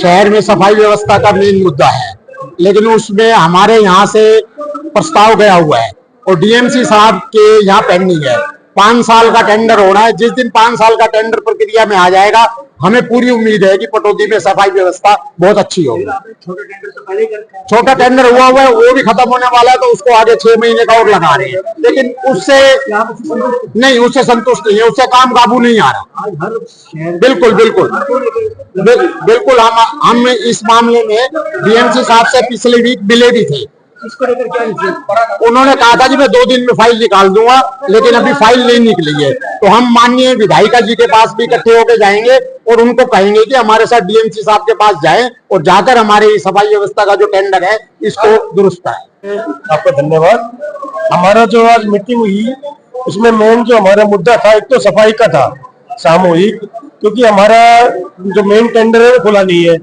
शहर में सफाई व्यवस्था का मेन मुद्दा है, लेकिन उसमें हमारे यहाँ से प्रस्ताव गया हुआ है और डीएमसी साहब के यहाँ पेंडिंग है। 5 साल का टेंडर होना है। जिस दिन 5 साल का टेंडर प्रक्रिया में आ जाएगा, हमें पूरी उम्मीद है कि पटौदी में सफाई व्यवस्था बहुत अच्छी होगी। छोटा टेंडर हुआ है, वो भी खत्म होने वाला है, तो उसको आगे 6 महीने का और लगा रहे हैं, लेकिन उससे नहीं, उससे संतुष्ट नहीं है, उससे काम काबू नहीं आ रहा। बिल्कुल बिल्कुल बिल्कुल हम इस मामले में डीएमसी साहब से पिछले वीक मिले भी थे। उन्होंने कहा था कि मैं 2 दिन में फाइल निकाल दूंगा, लेकिन अभी फाइल नहीं निकली है। तो हम माननीय विधायिका जी के पास भी इकट्ठे होकर जाएंगे और उनको कहेंगे कि हमारे साथ डीएमसी साहब के पास जाएं और जाकर हमारी सफाई व्यवस्था का जो टेंडर है इसको दुरुस्त कराएं। आपका धन्यवाद। हमारा जो आज मीटिंग हुई उसमें मेन जो हमारा मुद्दा था, एक तो सफाई का था सामूहिक, क्योंकि हमारा जो मेन टेंडर है वो खुला नहीं है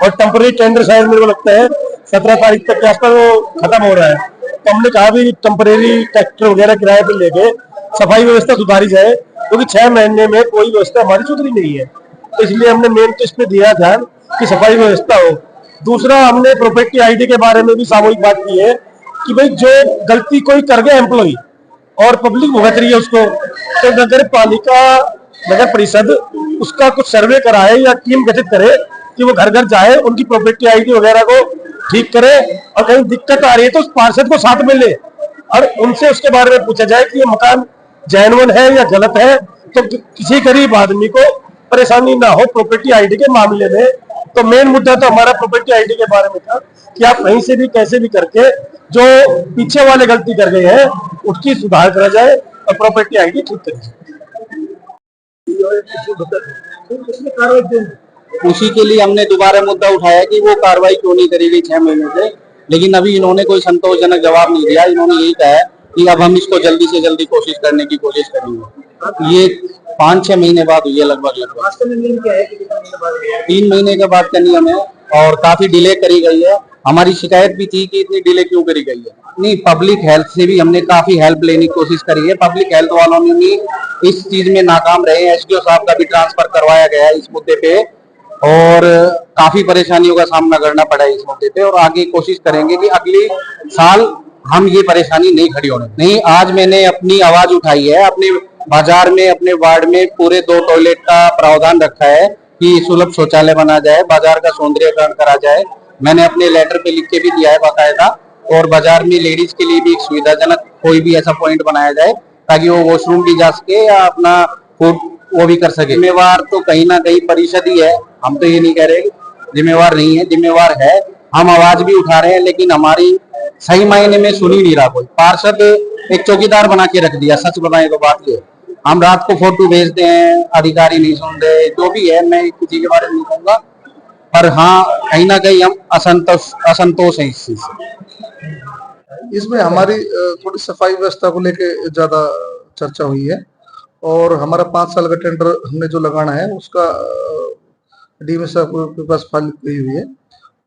और टेम्पररी टेंडर शायद मेरे को लगता है 17 तारीख तक के आसपास वो खत्म हो रहा है। तो हमने कहा भी टेम्पररी ट्रैक्टर वगैरह किराए पे लेके सफाई व्यवस्था सुधारी जाए, क्योंकि 6 महीने में कोई व्यवस्था हमारी सुधरी नहीं है। तो इसलिए हमने मेन तो इस पे दिया ध्यान कि सफाई व्यवस्था हो। दूसरा, हमने प्रॉपर्टी आईडी के बारे में भी सामूहिक बात की है कि भाई जो गलती कोई कर गया एम्प्लॉय और पब्लिक भुगत रही है उसको, तो नगर पालिका नगर परिषद उसका कुछ सर्वे कराए या टीम गठित करे कि वो घर घर जाए, उनकी प्रॉपर्टी आईडी वगैरह को ठीक करे, और कहीं दिक्कत आ रही है तो उस पार्षद को साथ में ले और उनसे उसके बारे में पूछा जाए कि ये मकान जेन्युइन है या गलत है, तो किसी गरीब आदमी को परेशानी ना हो प्रॉपर्टी आईडी के मामले में। तो मेन मुद्दा तो हमारा प्रॉपर्टी आईडी के बारे में था कि आप कहीं से भी कैसे भी करके जो पीछे वाले गलती कर गए हैं उसकी सुधार करा जाए और प्रॉपर्टी आईडी ठीक करी जाए। उसी के लिए हमने दोबारा मुद्दा उठाया कि वो कार्रवाई क्यों नहीं करी गई 6 महीने से, लेकिन अभी इन्होंने कोई संतोषजनक जवाब नहीं दिया। इन्होंने यही कहा है कि अब हम इसको जल्दी से जल्दी कोशिश करने की कोशिश करेंगे। ये 5-6 महीने बाद हुई है लगभग 3 महीने के बाद का नियम है और काफी डिले करी गई है। हमारी शिकायत भी थी कि इतनी डिले क्यों करी गई है। नहीं, पब्लिक हेल्थ से भी हमने काफी हेल्प लेने की कोशिश करी है। पब्लिक हेल्थ वालों ने भी इस चीज में नाकाम रहे। एसडीओ साहब का भी ट्रांसफर करवाया गया है इस मुद्दे पे और काफी परेशानियों का सामना करना पड़ा है इस मुद्दे पे, और आगे कोशिश करेंगे कि अगले साल हम ये परेशानी नहीं खड़ी होने नहीं। आज मैंने अपनी आवाज उठाई है, अपने बाजार में अपने वार्ड में पूरे 2 टॉयलेट का प्रावधान रखा है कि सुलभ शौचालय बना जाए, बाजार का सौंदर्यीकरण करा जाए। मैंने अपने लेटर पे लिख के भी दिया है बाकायदा, और बाजार में लेडीज के लिए भी एक सुविधाजनक कोई भी ऐसा पॉइंट बनाया जाए ताकि वो वॉशरूम भी जा सके या अपना फूड वो भी कर सके। जिम्मेवार तो कहीं ना कहीं परिषद ही है, हम तो ये नहीं कह रहे जिम्मेवार नहीं है, जिम्मेवार है। हम आवाज भी उठा रहे हैं लेकिन हमारी सही मायने में सुन ही नहीं रहा कोई। पार्षद एक चौकीदार बना के रख दिया। सच बताएं तो बात ये, हम रात को फोटो भेजते हैं, अधिकारी नहीं सुन रहे। जो भी है, मैं किसी के बारे में नहीं कहूंगा, पर हाँ कहीं ना कहीं हम असंतोष है इस चीज से। इसमें हमारी थोड़ी सफाई व्यवस्था को लेके ज्यादा चर्चा हुई है और हमारा 5 साल का टेंडर हमने जो लगाना है उसका डीएमएस के पास फाइल गई हुई है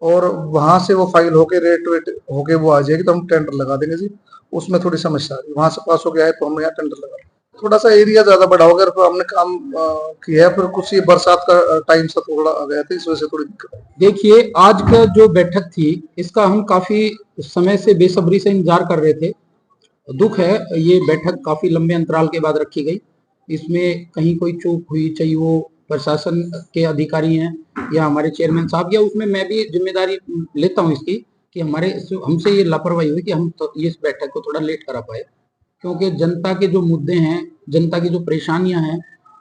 और वहां से वो फाइल होके रेट वेट होके वो आ जाएगी तो हम टेंडर लगा देंगे जी। उसमें थोड़ी समस्या आ रही है, वहां से पास हो गया है तो हम यहाँ टेंडर लगा रहे हैं। थोड़ा सा एरिया ज्यादा बड़ा होगा, फिर हमने काम किया है, फिर कुछ ये बरसात का टाइम सा थोड़ा आ गया था, इस वजह से थोड़ी दिक्कत आई। देखिए, आज का जो बैठक थी इसका हम काफी समय से बेसब्री से इंतजार कर रहे थे। दुख है, ये बैठक काफी लंबे अंतराल के बाद रखी गई। इसमें कहीं कोई चूक हुई, चाहे वो प्रशासन के अधिकारी हैं या हमारे चेयरमैन साहब, या उसमें मैं भी जिम्मेदारी लेता हूं इसकी कि हमसे ये लापरवाही हुई कि हम तो इस बैठक को थोड़ा लेट करा पाए, क्योंकि जनता के जो मुद्दे हैं, जनता की जो परेशानियां हैं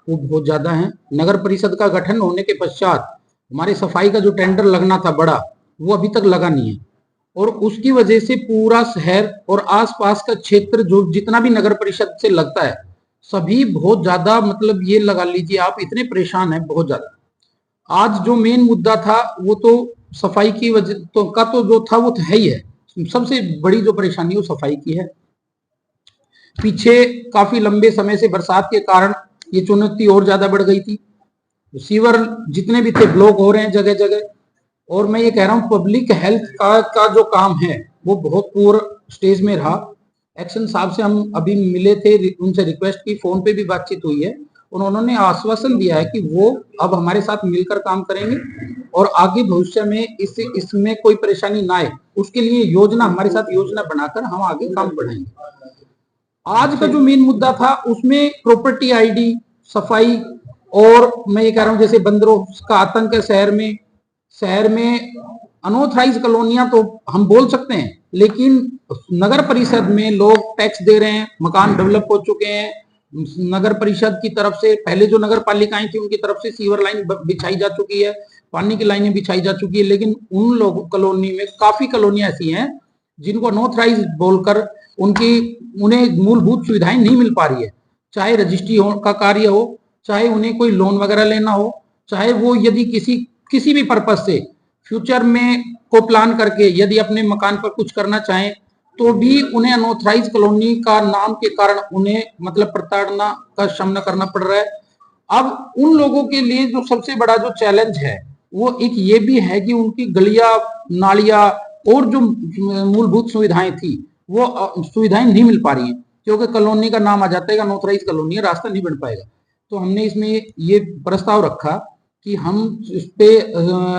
वो बहुत ज्यादा हैं। नगर परिषद का गठन होने के पश्चात हमारे सफाई का जो टेंडर लगना था बड़ा, वो अभी तक लगा नहीं है और उसकी वजह से पूरा शहर और आसपास का क्षेत्र जो जितना भी नगर परिषद से लगता है सभी बहुत ज्यादा, मतलब ये लगा लीजिए आप, इतने परेशान हैं बहुत ज्यादा। आज जो मेन मुद्दा था वो तो सफाई की वजह तो जो था वो तो है ही है। सबसे बड़ी जो परेशानी वो सफाई की है। पीछे काफी लंबे समय से बरसात के कारण ये चुनौती और ज्यादा बढ़ गई थी। सीवर जितने भी थे ब्लॉक हो रहे हैं जगह जगह, और मैं ये कह रहा हूँ पब्लिक हेल्थ का जो काम है वो बहुत पूर स्टेज में रहा। एक्शन साहब से हम अभी मिले थे, उनसे रिक्वेस्ट की, फोन पे भी बातचीत हुई है उन्होंने आश्वासन दिया है कि वो अब हमारे साथ मिलकर काम करेंगे और आगे भविष्य में इसमें कोई परेशानी ना आए उसके लिए योजना हमारे साथ योजना बनाकर हम आगे काम बढ़ाएंगे। आज का जो मेन मुद्दा था उसमें प्रॉपर्टी आईडी, सफाई और मैं ये कह रहा हूं जैसे बंदरों का आतंक है शहर में अनऑथराइज कॉलोनियां तो हम बोल सकते हैं, लेकिन नगर परिषद में लोग टैक्स दे रहे हैं, मकान डेवलप हो चुके हैं, नगर परिषद की तरफ से पहले जो नगर पालिकाएं थी उनकी तरफ से सीवर लाइन बिछाई जा चुकी है, पानी की लाइनें बिछाई जा चुकी है, लेकिन उन लोगों कॉलोनी में काफी कॉलोनियां ऐसी हैं जिनको अनऑथराइज बोलकर उन्हें मूलभूत सुविधाएं नहीं मिल पा रही है, चाहे रजिस्ट्री का कार्य हो, चाहे उन्हें कोई लोन वगैरह लेना हो, चाहे वो यदि किसी भी पर्पज से फ्यूचर में को प्लान करके यदि अपने मकान पर कुछ करना चाहें तो भी उन्हें अनऑथराइज कॉलोनी का नाम के कारण उन्हें मतलब प्रताड़ना का सामना करना पड़ रहा है। अब उन लोगों के लिए जो सबसे बड़ा जो चैलेंज है वो एक ये भी है कि उनकी गलियां, नालियां और जो मूलभूत सुविधाएं थी वो सुविधाएं नहीं मिल पा रही हैं, क्योंकि कॉलोनी का नाम आ जाता है अनऑथराइज कॉलोनी है, रास्ता नहीं बन पाएगा। तो हमने इसमें ये प्रस्ताव रखा कि हम इस पे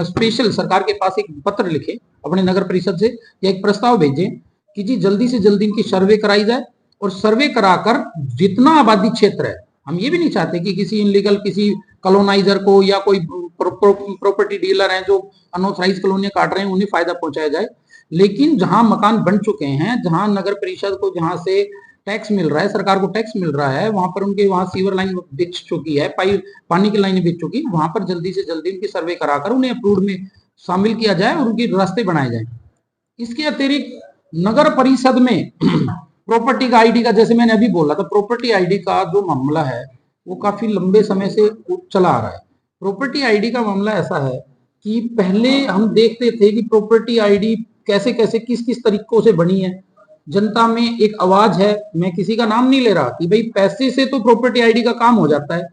स्पेशल सरकार के पास एक पत्र लिखें अपने नगर परिषद से या एक प्रस्ताव भेजें कि जी जल्दी से जल्दी इनकी सर्वे कराई जाए और सर्वे कराकर जितना आबादी क्षेत्र है, हम ये भी नहीं चाहते कि किसी इनलीगल किसी कॉलोनाइजर को या कोई प्रॉपर्टी डीलर हैं जो अनऑथराइज कॉलोनियां काट रहे हैं उन्हें फायदा पहुंचाया जाए, लेकिन जहां मकान बन चुके हैं, जहां नगर परिषद को जहां से टैक्स मिल रहा है, सरकार को टैक्स मिल रहा है, वहां पर उनके वहां सीवर लाइन बिछ चुकी है, पानी की लाइनें बिछ चुकी, वहां पर जल्दी से जल्दी उनकी सर्वे कराकर उन्हें अप्रूव्ड में शामिल किया जाए और उनके रास्ते बनाए जाए। इसके अतिरिक्त नगर परिषद में प्रॉपर्टी का आईडी का, जैसे मैंने अभी बोला था, प्रॉपर्टी आईडी का जो मामला है वो काफी लंबे समय से चला आ रहा है। प्रॉपर्टी आईडी का मामला ऐसा है कि पहले हम देखते थे कि प्रॉपर्टी आईडी कैसे कैसे किस किस तरीकों से बनी है, जनता में एक आवाज है, मैं किसी का नाम नहीं ले रहा, कि भाई पैसे से तो प्रॉपर्टी आईडी का काम हो जाता है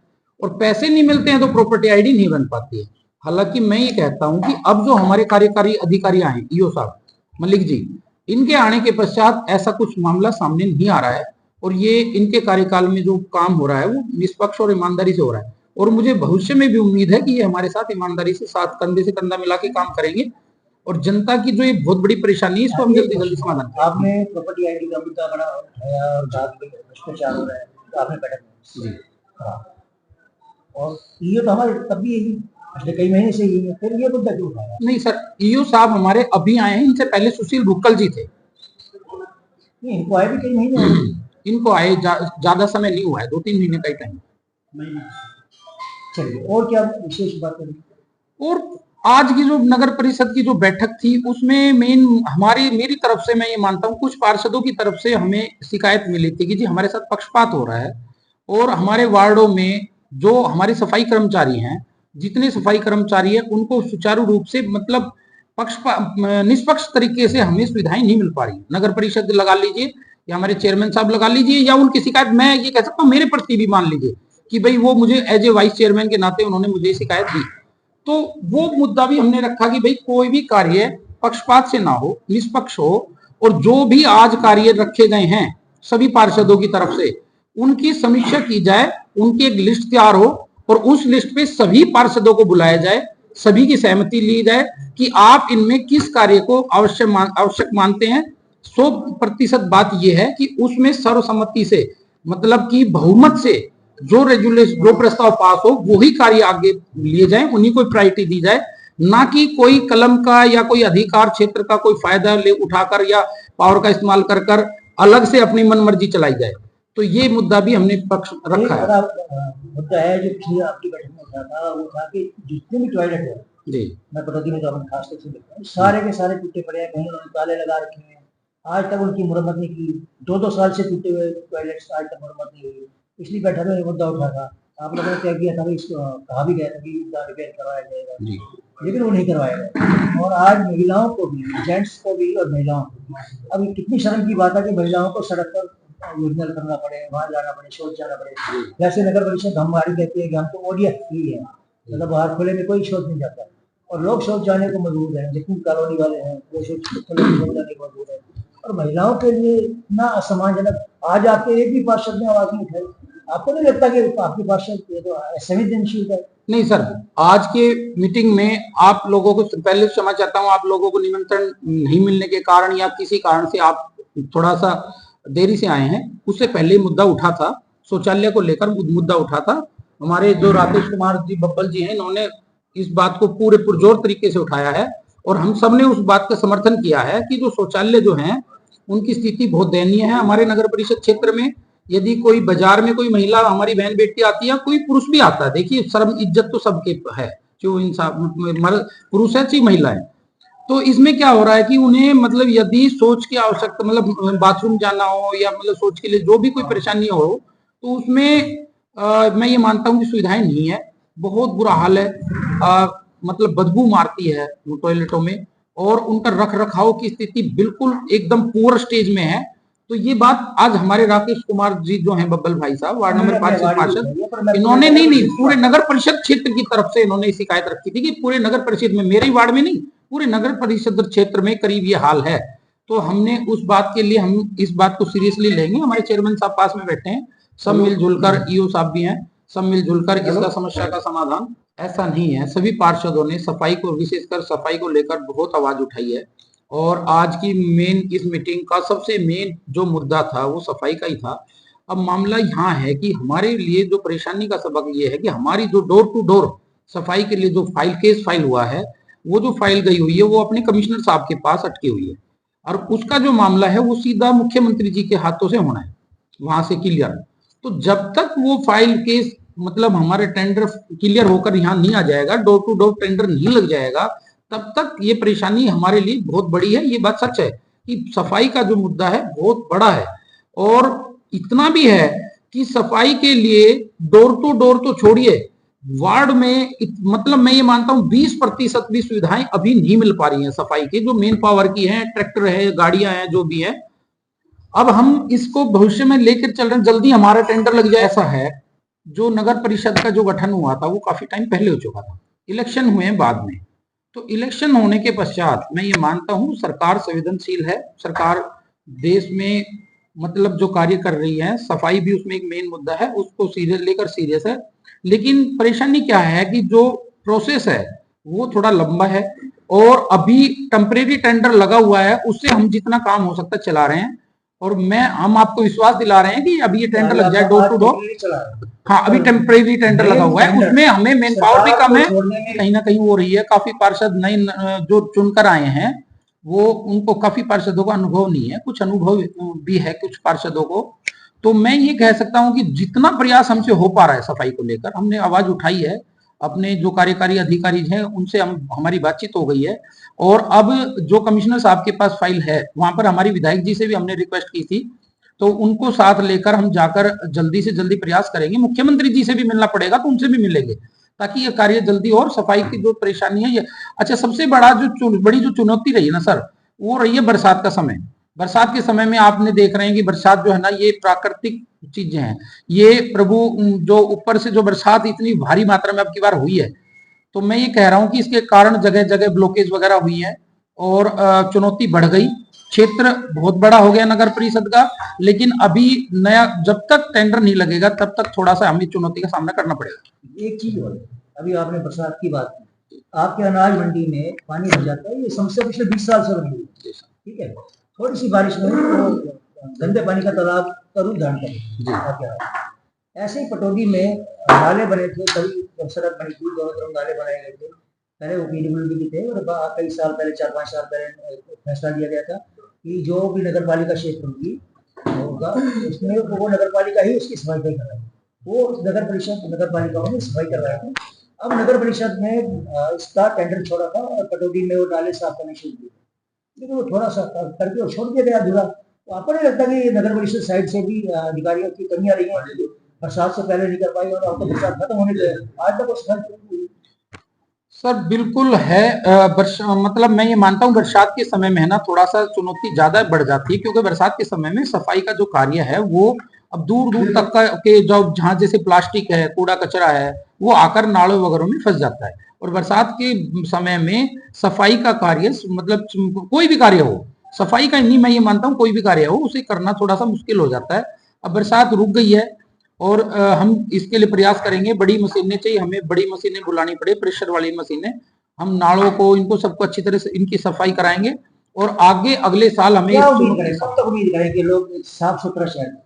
और पैसे नहीं मिलते हैं तो प्रॉपर्टी आईडी नहीं बन पाती है। हालांकि मैं ये कहता हूं कि अब जो हमारे कार्यकारी अधिकारी आए, ईओ साहब मलिक जी, इनके आने के पश्चात ऐसा कुछ मामला सामने नहीं आ रहा है और ये इनके कार्यकाल में जो काम हो रहा है वो निष्पक्ष और ईमानदारी से हो रहा है और मुझे भविष्य में भी उम्मीद है कि ये हमारे साथ ईमानदारी से साथ कंधे से कंधा मिला के काम करेंगे और जनता की जो ये बहुत बड़ी परेशानी है इसको हम जल्दी जल्दी समाधान करेंगे। आपने प्रॉपर्टी आईडी का मुद्दा बड़ा उठाया और भ्रष्टाचार हो रहा है तो आपने बैठक जी हाँ, और ये तो हमारे तब भी पिछले कई महीने से ही है, फिर ये मुद्दा क्यों उठाया? नहीं सर, ईओ साहब हमारे अभी आए हैं, इनसे पहले सुशील भुक्कल जी थे। नहीं, इनको आए भी कई महीने इनको आए ज्यादा समय नहीं हुआ है, 2-3 महीने का ही टाइम। चलिए, और क्या विशेष बात करें? और आज की जो नगर परिषद की जो बैठक थी उसमें मेरी तरफ से मैं ये मानता हूँ कुछ पार्षदों की तरफ से हमें शिकायत मिली थी कि जी हमारे साथ पक्षपात हो रहा है और हमारे वार्डों में जो हमारे सफाई कर्मचारी हैं, जितने सफाई कर्मचारी हैं उनको सुचारू रूप से मतलब निष्पक्ष तरीके से हमें सुविधाएं नहीं मिल पा रही। नगर परिषद लगा लीजिए या हमारे चेयरमैन साहब लगा लीजिए या उनकी शिकायत मैं ये कह सकता हूँ मेरे प्रति भी मान लीजिए कि भाई वो मुझे एज ए वाइस चेयरमैन के नाते उन्होंने मुझे शिकायत दी, तो वो मुद्दा भी हमने रखा कि भाई कोई भी कार्य पक्षपात से ना हो, निष्पक्ष हो और जो भी आज कार्य रखे गए हैं सभी पार्षदों की तरफ से उनकी समीक्षा की जाए, उनकी एक लिस्ट तैयार हो और उस लिस्ट पे सभी पार्षदों को बुलाया जाए, सभी की सहमति ली जाए कि आप इनमें किस कार्य को आवश्यक मानते हैं। 100% बात यह है कि उसमें सर्वसम्मति से मतलब कि बहुमत से जो रेजुलेशन जो प्रस्ताव पास हो वही कार्य आगे लिए जाए, उन्हीं को प्रायोरिटी दी जाए, ना कि कोई कलम का या कोई अधिकार क्षेत्र का कोई फायदा ले उठाकर या पावर का इस्तेमाल कर कर अलग से अपनी मनमर्जी चलाई जाए। तो ये मुद्दा भी हमने पक्ष रखा है। मुद्दा है जो पिछली आपकी बैठक में उठा था वो था कि जितने भी टॉयलेट है जी, मैं पटौदी में तो अपन खास तौर से देखता हूँ सारे के सारे टूटे पड़े हैं, कहीं उन्होंने ताले लगा रखे हैं, आज तक उनकी मुरम्मत नहीं की। 2-2 साल से टूटे हुए टॉयलेट्स आज तक मुरम्मत नहीं हुई। पिछली बैठक में मुद्दा उठा था, आप लोगों ने तय किया था, इसको कहा भी गया था कि रिपेयर करवाया जाएगा, लेकिन वो नहीं करवाया गया। और आज महिलाओं को भी, जेंट्स को भी और महिलाओं को भी, अब कितनी शर्म की बात है कि महिलाओं को सड़क पर यूरिनल करना पड़े, वहां जाना पड़े, शौच जाना पड़े। जैसे नगर परिषद हमारी कहती है कि हम तो ओडीएफ फ्री है, मतलब बाहर खुले में कोई शौच नहीं जाता और लोग शौच जाने को मजबूर हैं, जितनी कॉलोनी वाले हैं वो खुले में शौच जाने को मजबूर है। और महिलाओं के लिए इतना असमानजनक, आज आपके एक भी पार्षद ने आवाज नहीं उठाई। आपको नहीं लगता कि आपकी पार्षद ये तो संवेदनशील है? नहीं सर, आज के मीटिंग में आप लोगों को पहले क्षमा चाहता हूं, आप लोगों को निमंत्रण नहीं मिलने के कारण या किसी कारण से आप थोड़ा सा देरी से आए हैं। उससे पहले मुद्दा उठा था, शौचालय को लेकर मुद्दा उठा था। हमारे जो राकेश कुमार जी बब्बल जी हैं, इन्होंने इस बात को पूरे पुरजोर तरीके से उठाया है और हम सब ने उस बात का समर्थन किया है कि जो शौचालय जो हैं उनकी स्थिति बहुत दयनीय है हमारे नगर परिषद क्षेत्र में। यदि कोई बाजार में कोई महिला हमारी बहन बेटी आती है, कोई पुरुष भी आता है, देखिए शर्म इज्जत तो सबके है, जो इंसान पुरुष है चाहे महिला है, तो इसमें क्या हो रहा है कि उन्हें मतलब यदि सोच की आवश्यकता मतलब बाथरूम जाना हो या मतलब सोच के लिए जो भी कोई परेशानी हो तो उसमें मैं ये मानता हूँ कि सुविधाएं नहीं है, बहुत बुरा हाल है। मतलब बदबू मारती है टॉयलेटों में और उनका रख रखाव की स्थिति बिल्कुल एकदम पुअर स्टेज में है। तो ये बात आज हमारे राकेश कुमार जी जो हैं बब्बल भाई साहब, वार्ड नंबर 5 से पार्षद, इन्होंने नहीं पूरे नगर परिषद क्षेत्र की तरफ से इन्होंने शिकायत रखी थी कि पूरे नगर परिषद में, मेरे वार्ड में नहीं, पूरे नगर परिषद क्षेत्र में करीब ये हाल है। तो हमने उस बात के लिए हम इस बात को सीरियसली लेंगे। हमारे चेयरमैन साहब पास में बैठे हैं, सब मिलजुल कर, ईओ साहब भी हैं, सब मिलजुल कर इसका समस्या का समाधान। ऐसा नहीं है, सभी पार्षदों ने सफाई को, विशेषकर सफाई को लेकर बहुत आवाज उठाई है और आज की मेन इस मीटिंग का सबसे मेन जो मुद्दा था वो सफाई का ही था। अब मामला यहाँ है कि हमारे लिए जो परेशानी का सबक ये है कि हमारी जो डोर टू डोर सफाई के लिए जो केस फाइल हुआ है, वो जो फाइल गई हुई है वो अपने कमिश्नर साहब के पास अटकी हुई है और उसका जो मामला है वो सीधा मुख्यमंत्री जी के हाथों से होना है, वहां से क्लियर। तो जब तक वो फाइल केस मतलब हमारे टेंडर क्लियर होकर यहाँ नहीं आ जाएगा, डोर टू डोर टेंडर नहीं लग जाएगा, तब तक ये परेशानी हमारे लिए बहुत बड़ी है। ये बात सच है कि सफाई का जो मुद्दा है बहुत बड़ा है और इतना भी है कि सफाई के लिए डोर टू डोर तो छोड़िए, वार्ड में मतलब मैं ये मानता हूँ 20% भी सुविधाएं अभी नहीं मिल पा रही हैं सफाई की, जो मेन पावर की है, ट्रैक्टर है, गाड़ियां हैं, जो भी है। अब हम इसको भविष्य में लेकर चल रहे हैं, जल्दी हमारा टेंडर लग जाए। ऐसा है, जो नगर परिषद का जो गठन हुआ था वो काफी टाइम पहले हो चुका था, इलेक्शन हुए हैं बाद में। तो इलेक्शन होने के पश्चात मैं ये मानता हूँ सरकार संवेदनशील है, सरकार देश में मतलब जो कार्य कर रही है, सफाई भी उसमें एक मेन मुद्दा है, उसको सीरियस लेकर सीरियस है। लेकिन परेशानी क्या है कि जो प्रोसेस है वो थोड़ा लंबा है और अभी टेम्परेरी टेंडर लगा हुआ है, उससे हम जितना काम हो सकता है चला रहे हैं और हम आपको विश्वास दिला रहे हैं कि अभी ये टेंडर लग जाए डोर टू डोर। हाँ, अभी टेम्परेरी टेंडर लगा हुआ है, उसमें हमें मेन पावर भी कम है, कहीं ना कहीं हो रही है। काफी पार्षद नए जो चुनकर आए हैं वो, उनको काफी पार्षदों को अनुभव नहीं है, कुछ अनुभव भी है कुछ पार्षदों को। तो मैं ये कह सकता हूँ कि जितना प्रयास हमसे हो पा रहा है सफाई को लेकर, हमने आवाज उठाई है, अपने जो कार्यकारी अधिकारी हैं उनसे हमारी बातचीत हो गई है और अब जो कमिश्नर साहब के पास फाइल है वहां पर हमारी विधायक जी से भी हमने रिक्वेस्ट की थी, तो उनको साथ लेकर हम जाकर जल्दी से जल्दी प्रयास करेंगे। मुख्यमंत्री जी से भी मिलना पड़ेगा तो उनसे भी मिलेंगे ताकि ये कार्य जल्दी और सफाई की जो परेशानी है ये। अच्छा, सबसे बड़ा बड़ी जो चुनौती रही है ना सर, वो रही है बरसात का समय। बरसात के समय में आपने देख रहे हैं कि बरसात जो है ना, ये प्राकृतिक चीजें हैं, ये प्रभु जो ऊपर से जो बरसात इतनी भारी मात्रा में अब की बार हुई है, तो मैं ये कह रहा हूं कि इसके कारण जगह जगह ब्लॉकेज वगैरह हुई है और चुनौती बढ़ गई। क्षेत्र बहुत बड़ा हो गया नगर परिषद का, लेकिन अभी नया जब तक टेंडर नहीं लगेगा तब तक थोड़ा सा हमें चुनौती का सामना करना पड़ेगा। एक चीज और, अभी आपने बरसात की बात की, आपके अनाज मंडी में पानी भर जाता है, ये समस्या पिछले 20 साल से बनी हुई है, ठीक है। थोड़ी सी बारिश में तो गंदे पानी का तालाब का रूप धारण करे। ऐसे ही पटौदी में नाले बने थे, कई सड़क बनी थी, दोनों तरफ नाले बनाए गए थे, पहले वो पीडब्ल्यूडी के थे और कई साल पहले 4-5 साल पहले फैसला लिया गया था कि जो भी नगर पालिका क्षेत्र होगा उसमें वो नगर पालिका ही उसकी सफाई कर रहा है, वो नगर परिषद नगर पालिका में सफाई कर रहा है। अब नगर परिषद ने इसका टेंडर छोड़ा था और पटौदी में वो नाले साफ करने शुरू किए, लेकिन वो थोड़ा सा करके और छोड़ दिया गया अधूरा। तो आपको नहीं लगता कि नगर परिषद साइड से भी अधिकारियों की कमियां रही हैं, बरसात से पहले नहीं कर पाई और अब तो बरसात खत्म होने के आज तक उस सर बिल्कुल है। मतलब मैं ये मानता हूँ बरसात के समय में है ना थोड़ा सा चुनौती ज्यादा बढ़ जाती है, क्योंकि बरसात के समय में सफाई का जो कार्य है वो अब दूर दूर तक का के जो जहाँ जैसे प्लास्टिक है, कूड़ा कचरा है, वो आकर नालों वगैरह में फंस जाता है। और बरसात के समय में सफाई का कार्य मतलब कोई भी कार्य हो, सफाई का नहीं, मैं ये मानता हूँ कोई भी कार्य हो उसे करना थोड़ा सा मुश्किल हो जाता है। अब बरसात रुक गई है और हम इसके लिए प्रयास करेंगे। बड़ी मशीनें चाहिए हमें, बड़ी मशीनें बुलानी पड़े, प्रेशर वाली मशीनें। हम नालों को इनको सबको अच्छी तरह से इनकी सफाई कराएंगे और आगे अगले साल हमें क्या उम्मीद करें, कब तक उम्मीद करें कि लोग साफ सुथरा शहर?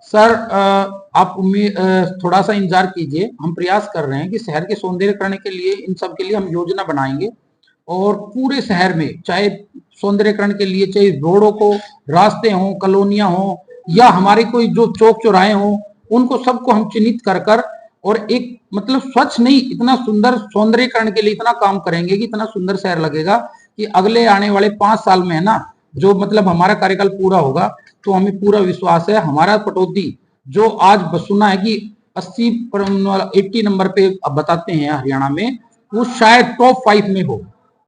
सर आप थोड़ा सा इंतजार कीजिए। हम प्रयास कर रहे हैं कि शहर के सौंदर्यीकरण के लिए, इन सब के लिए हम योजना बनाएंगे और पूरे शहर में, चाहे सौंदर्यीकरण के लिए, चाहे रोडों को, रास्ते हों, कॉलोनियां हों, या हमारे कोई जो चौक चौराहे हों, उनको सबको हम चिन्हित कर कर और एक मतलब स्वच्छ नहीं, इतना सुंदर सौंदर्यीकरण के लिए इतना काम करेंगे कि इतना सुंदर शहर लगेगा कि अगले आने वाले 5 साल में है ना, जो मतलब हमारा कार्यकाल पूरा होगा तो हमें पूरा विश्वास है हमारा पटौदी जो आज सुना है कि 80 नंबर पे अब बताते हैं हरियाणा में, वो शायद टॉप 5 में हो।